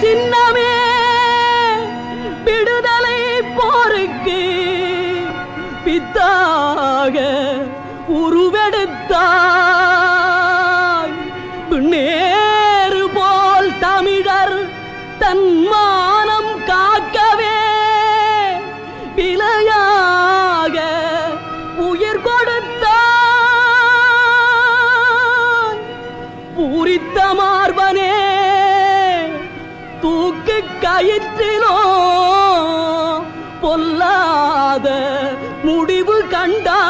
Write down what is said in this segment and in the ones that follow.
சின்னமே விடுதலை போருக்கு பித்தாக உருவெடுத்தாய். நேரு போல் தமிழர் தன்மானம் காக்கவே விலையாக உயிர் கொடுத்தாய். பூரித்த மார்பனே தூக்கு கயிற்றிலோ பொல்லாத முடிவு கண்டாய்.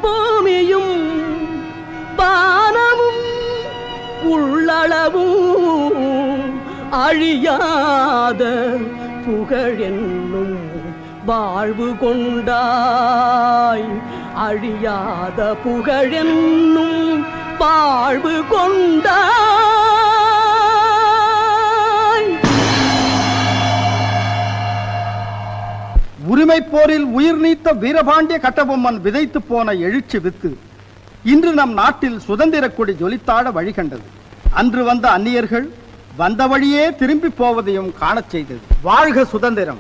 பூமியும் வானமும் உள்ளளவும் அழியாத புகழென்னும் வாழ்வு கொண்டாய். அழியாத புகழென்னும் வாழ்வு கொண்டாய். உரிமை போரில் உயிர் நீத்த வீரபாண்டிய கட்டபொம்மன் விதைத்து போன எழுச்சி வித்து இன்று நம் நாட்டில் சுதந்திர கொடி ஜொலித்தாட வழிகண்டது. அன்று வந்த அந்நியர்கள் வந்த வழியே திரும்பி போவதையும் காணச் செய்தது. வாழ்க சுதந்திரம்!